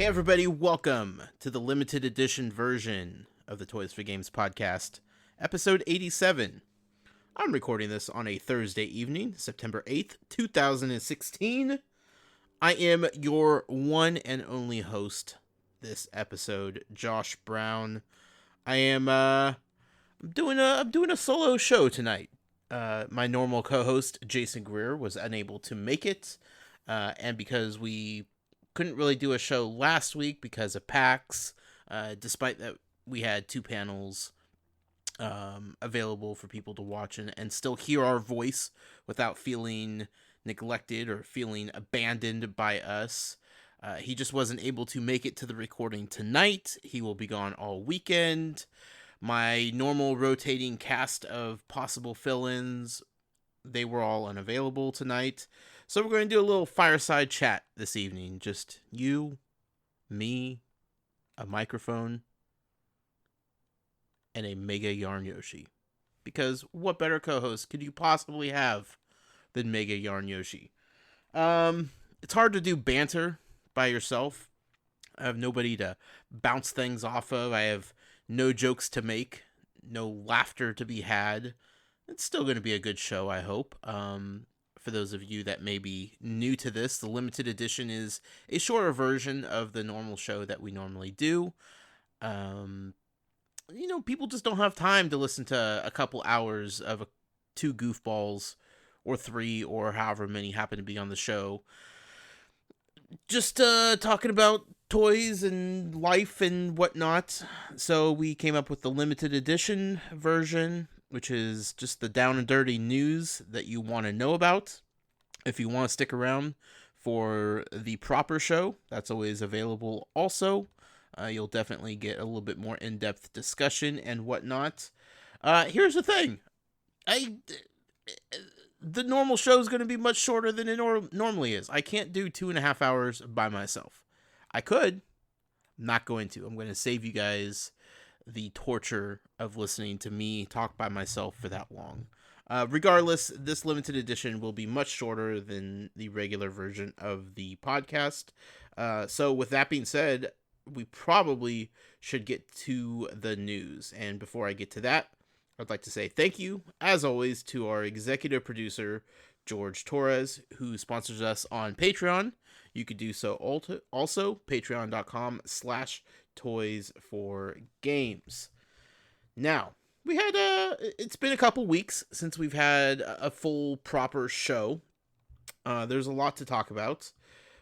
Hey everybody, welcome to the limited edition version of the Toys for Games podcast, episode 87. I'm recording this on a Thursday evening, September 8th, 2016. I am your one and only host this episode, Josh Brown. I'm doing a solo show tonight. My normal co-host, Jason Greer, was unable to make it, and because we couldn't really do a show last week because of PAX, despite that we had two panels available for people to watch and still hear our voice without feeling neglected or feeling abandoned by us. He just wasn't able to make it to the recording tonight. He will be gone all weekend. My normal rotating cast of possible fill-ins, they were all unavailable tonight. So we're going to do a little fireside chat this evening. Just you, me, a microphone, and a Mega Yarn Yoshi. Because what better co-host could you possibly have than Mega Yarn Yoshi? It's hard to do banter by yourself. I have nobody to bounce things off of. I have no jokes to make, no laughter to be had. It's still going to be a good show, I hope. For those of you that may be new to this, the limited edition is a shorter version of the normal show that we normally do. People just don't have time to listen to a couple hours of two goofballs or three or however many happen to be on the show. Just talking about toys and life and whatnot. So we came up with the limited edition version, which is just the down and dirty news that you want to know about. If you want to stick around for the proper show, that's always available also. You'll definitely get a little bit more in-depth discussion and whatnot. Here's the thing. The normal show is going to be much shorter than it normally is. I can't do 2.5 hours by myself. I could. I'm not going to. I'm going to save you guys the torture of listening to me talk by myself for that long. Regardless, this limited edition will be much shorter than the regular version of the podcast. So with that being said, we probably should get to the news. And before I get to that, I'd like to say thank you, as always, to our executive producer, George Torres, who sponsors us on Patreon. You could do so also, patreon.com/toys4games. Now, it's been a couple weeks since we've had a full, proper show. There's a lot to talk about.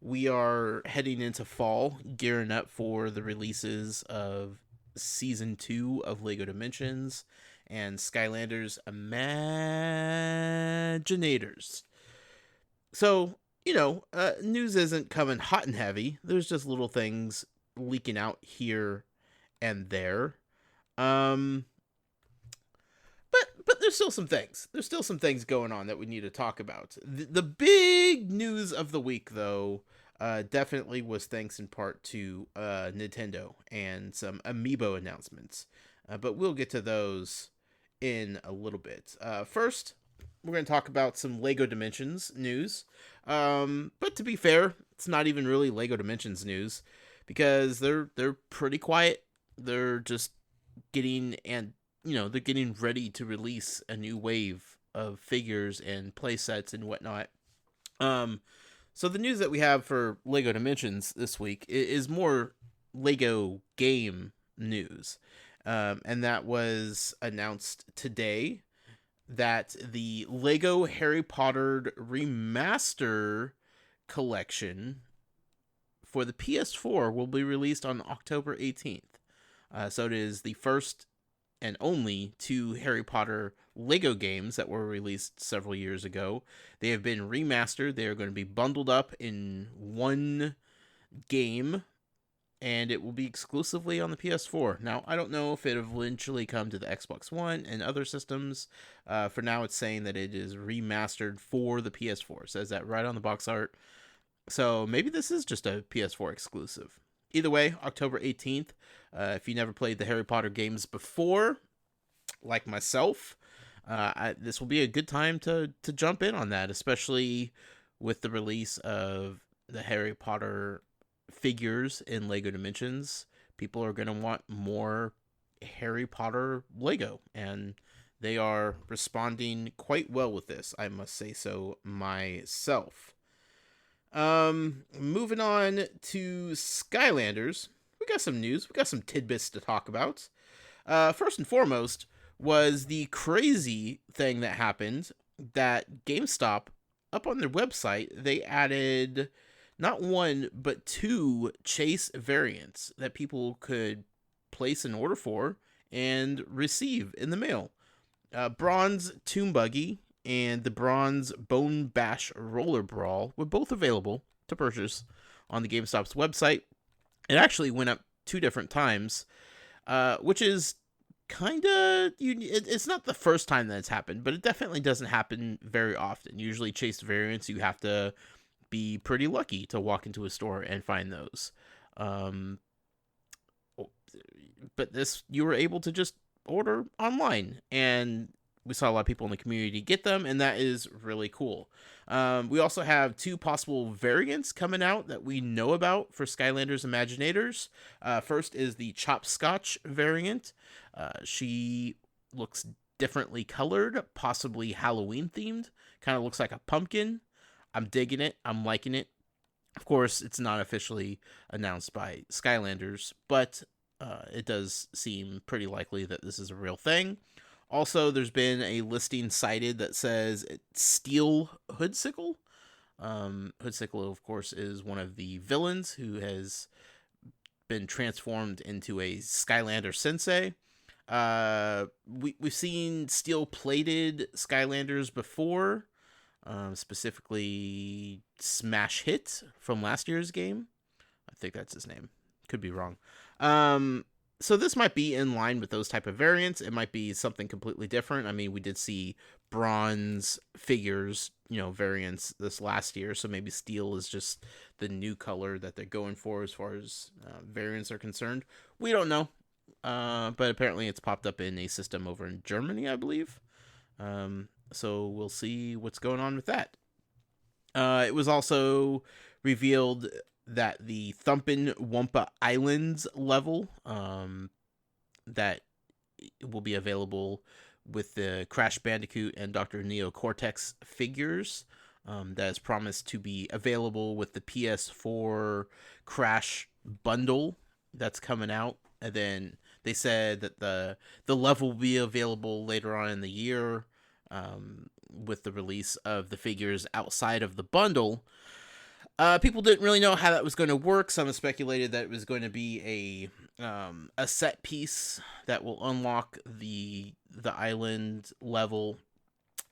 We are heading into fall, gearing up for the releases of Season 2 of LEGO Dimensions and Skylanders Imaginators. So, news isn't coming hot and heavy. There's just little things leaking out here and there. But there's still some things. There's still some things going on that we need to talk about. The big news of the week, though, definitely was thanks in part to Nintendo and some amiibo announcements. But we'll get to those in a little bit. First, we're going to talk about some LEGO Dimensions news. But to be fair, it's not even really LEGO Dimensions news because they're pretty quiet. They're just getting they're getting ready to release a new wave of figures and play sets and whatnot. So the news that we have for LEGO Dimensions this week is more LEGO game news. And that was announced today that the LEGO Harry Potter Remaster collection for the PS4 will be released on October 18th. So it is the first and only two Harry Potter LEGO games that were released several years ago. They have been remastered. They are going to be bundled up in one game, and it will be exclusively on the PS4. Now, I don't know if it will eventually come to the Xbox One and other systems. For now, it's saying that it is remastered for the PS4. It says that right on the box art. So maybe this is just a PS4 exclusive. Either way, October 18th. If you never played the Harry Potter games before, like myself, this will be a good time to jump in on that, especially with the release of the Harry Potter figures in Lego Dimensions, people are going to want more Harry Potter Lego, and they are responding quite well with this, I must say so myself. Moving on to Skylanders, we got some news, we got some tidbits to talk about. First and foremost was the crazy thing that happened that GameStop, up on their website, they added not one, but 2 chase variants that people could place an order for and receive in the mail. Bronze Tomb Buggy and the Bronze Bone Bash Roller Brawl were both available to purchase on the GameStop's website. It actually went up 2 different times, which is kind of, it's not the first time that it's happened, but it definitely doesn't happen very often. Usually chase variants, you have to be pretty lucky to walk into a store and find those. But this, you were able to just order online, and we saw a lot of people in the community get them, and that is really cool. We also have 2 possible variants coming out that we know about for Skylanders Imaginators. First is the Chopscotch variant. She looks differently colored, possibly Halloween themed. Kind of looks like a pumpkin. I'm digging it. I'm liking it. Of course, it's not officially announced by Skylanders, but it does seem pretty likely that this is a real thing. Also, there's been a listing cited that says Steel Hoodsicle. Hoodsicle, of course, is one of the villains who has been transformed into a Skylander sensei. We've seen steel-plated Skylanders before, specifically Smash Hit from last year's game. I think that's his name. Could be wrong. So this might be in line with those type of variants. It might be something completely different. I mean, we did see bronze figures, variants this last year. So maybe steel is just the new color that they're going for as far as variants are concerned. We don't know. But apparently it's popped up in a system over in Germany, I believe. So we'll see what's going on with that. It was also revealed that the Thumpin' Wumpa Islands level, that will be available with the Crash Bandicoot and Dr. Neo Cortex figures, that is promised to be available with the PS4 Crash bundle that's coming out. And then they said that the level will be available later on in the year, with the release of the figures outside of the bundle. People didn't really know how that was going to work. Some have speculated that it was going to be a set piece that will unlock the island level.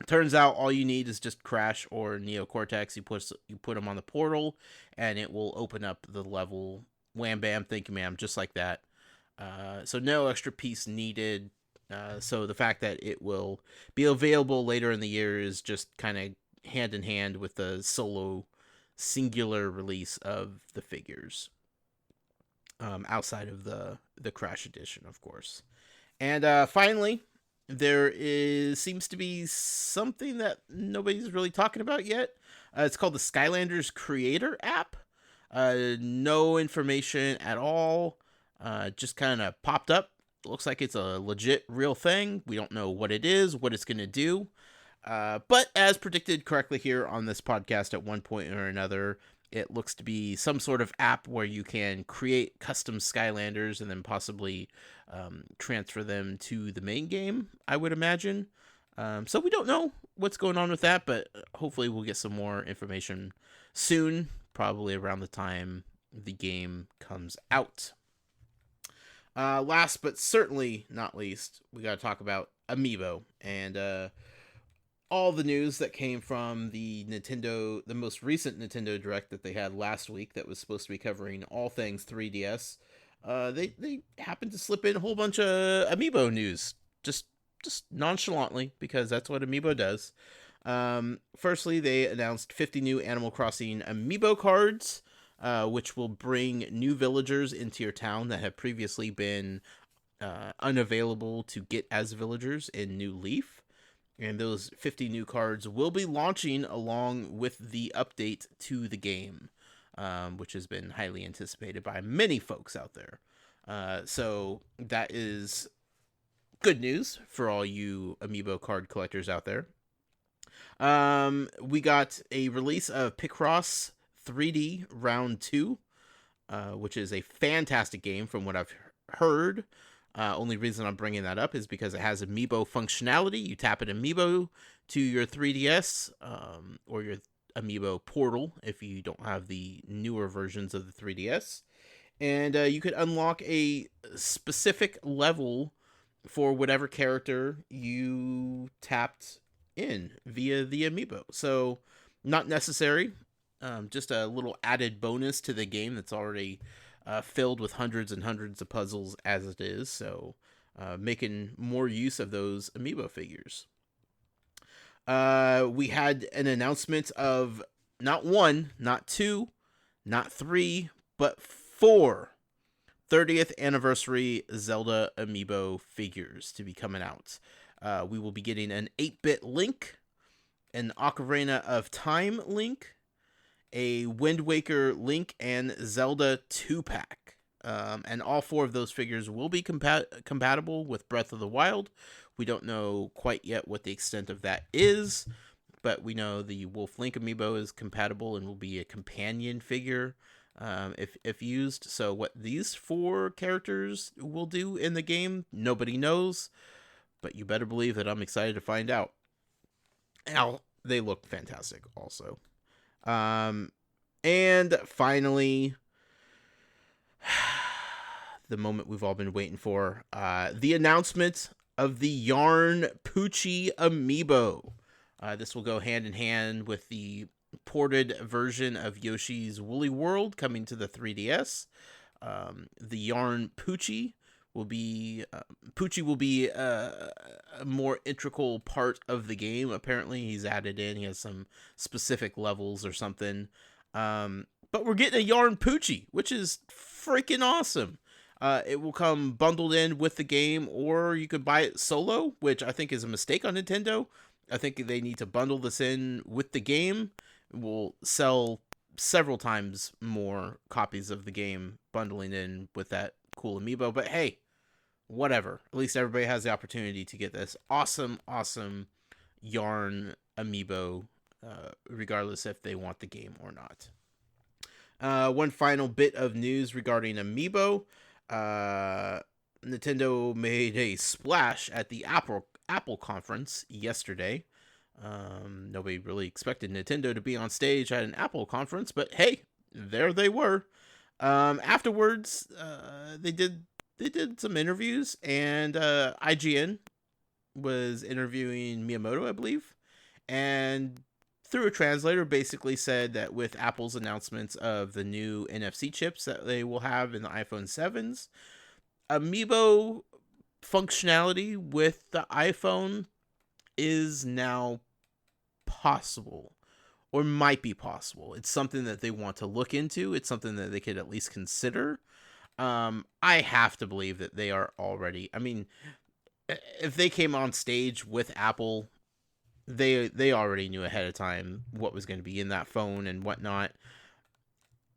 Turns out all you need is just Crash or Neo Cortex. You put them on the portal, and it will open up the level. Wham bam, thank you ma'am, just like that. So no extra piece needed. So the fact that it will be available later in the year is just kind of hand in hand with the solo singular release of the figures, outside of the Crash edition, of course. And finally, there seems to be something that nobody's really talking about yet. It's called the Skylanders Creator app. No information at all. Just kind of popped up. Looks like it's a legit real thing. We don't know what it is, what it's going to do. But as predicted correctly here on this podcast at one point or another, it looks to be some sort of app where you can create custom Skylanders and then possibly transfer them to the main game, I would imagine. So we don't know what's going on with that, but hopefully we'll get some more information soon, probably around the time the game comes out. Last but certainly not least, we got to talk about Amiibo and all the news that came from the most recent Nintendo Direct that they had last week that was supposed to be covering all things 3DS. They happened to slip in a whole bunch of Amiibo news, just nonchalantly, because that's what Amiibo does. Firstly, they announced 50 new Animal Crossing Amiibo cards, which will bring new villagers into your town that have previously been unavailable to get as villagers in New Leaf. And those 50 new cards will be launching along with the update to the game. which has been highly anticipated by many folks out there. So that is good news for all you amiibo card collectors out there. We got a release of Picross 3D Round 2, which is a fantastic game from what I've heard. Only reason I'm bringing that up is because it has amiibo functionality. You tap an amiibo to your 3DS, or your amiibo portal if you don't have the newer versions of the 3DS. And you could unlock a specific level for whatever character you tapped in via the amiibo. So, not necessary. Just a little added bonus to the game that's already filled with hundreds and hundreds of puzzles as it is. So, making more use of those amiibo figures. We had an announcement of not one, not two, not three, but 4 30th anniversary Zelda amiibo figures to be coming out. We will be getting an 8-bit Link, an Ocarina of Time Link, a Wind Waker Link, and Zelda 2-pack. And all 4 of those figures will be compatible with Breath of the Wild. We don't know quite yet what the extent of that is, but we know the Wolf Link amiibo is compatible and will be a companion figure if used. So what these 4 characters will do in the game, nobody knows, but you better believe that I'm excited to find out. And they look fantastic also. And finally, the moment we've all been waiting for, the announcement of the Yarn Poochie amiibo. This will go hand in hand with the ported version of Yoshi's Woolly World coming to the 3DS. The Yarn Poochie will be a more integral part of the game. Apparently, he's added in. He has some specific levels or something. But we're getting a Yarn Poochie, which is freaking awesome. It will come bundled in with the game, or you could buy it solo, which I think is a mistake on Nintendo. I think they need to bundle this in with the game. It will sell several times more copies of the game bundling in with that cool amiibo. But hey, whatever. At least everybody has the opportunity to get this awesome Yarn amiibo, regardless if they want the game or not. One final bit of news regarding amiibo. Nintendo made a splash at the Apple conference yesterday. Nobody really expected Nintendo to be on stage at an Apple conference, but hey, there they were. Afterwards, they did some interviews, and IGN was interviewing Miyamoto, I believe, and through a translator basically said that with Apple's announcements of the new NFC chips that they will have in the iPhone 7s, amiibo functionality with the iPhone is now possible, or might be possible. It's something that they want to look into. It's something that they could at least consider. I have to believe that they are already, I mean, if they came on stage with Apple, they already knew ahead of time what was going to be in that phone and whatnot.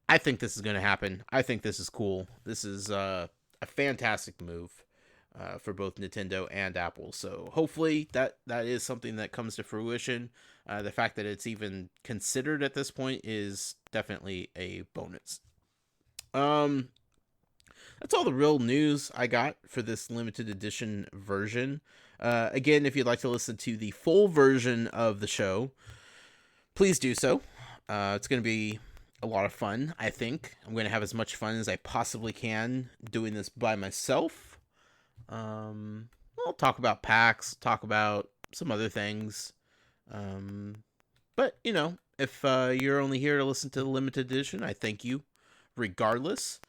I think this is going to happen. I think this is cool. This is a fantastic move for both Nintendo and Apple. So hopefully that is something that comes to fruition. The fact that it's even considered at this point is definitely a bonus. That's all the real news I got for this limited edition version. Again, if you'd like to listen to the full version of the show, please do so. It's going to be a lot of fun, I think. I'm going to have as much fun as I possibly can doing this by myself. I'll talk about packs, talk about some other things. But, you know, if you're only here to listen to the limited edition, I thank you regardless.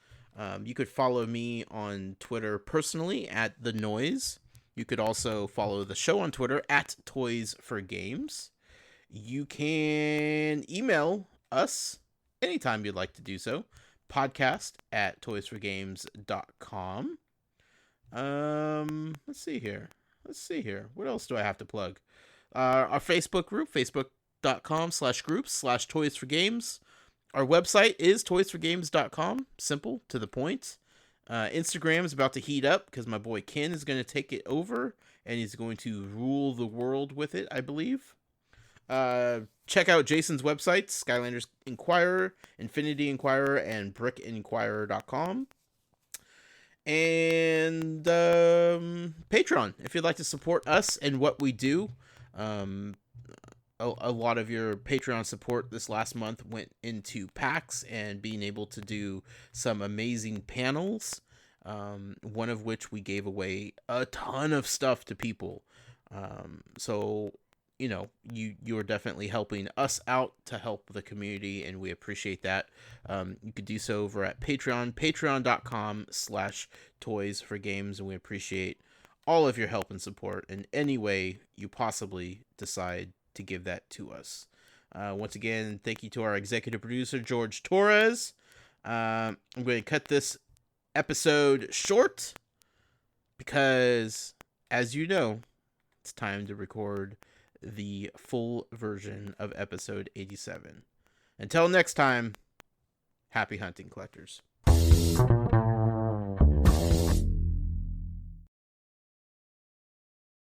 You could follow me on Twitter personally at The Noise. You could also follow the show on Twitter at Toys for Games. You can email us anytime you'd like to do so. Podcast at toysforgames.com. Let's see here. What else do I have to plug? Our Facebook group, facebook.com/groups/toysforgames. Our website is toysforgames.com. Simple, to the point. Instagram is about to heat up because my boy Ken is going to take it over, and he's going to rule the world with it, I believe. Check out Jason's websites, Skylanders Inquirer, Infinity Inquirer, and brickinquirer.com. And Patreon, if you'd like to support us and what we do. A lot of your Patreon support this last month went into PAX and being able to do some amazing panels, one of which we gave away a ton of stuff to people. So, you're definitely helping us out to help the community, and we appreciate that. You could do so over at Patreon, patreon.com/toysforgames, and we appreciate all of your help and support in any way you possibly decide to give that to us. Once again, thank you to our executive producer, George Torres. I'm going to cut this episode short because, as you know, it's time to record the full version of episode 87. Until next time, happy hunting, collectors.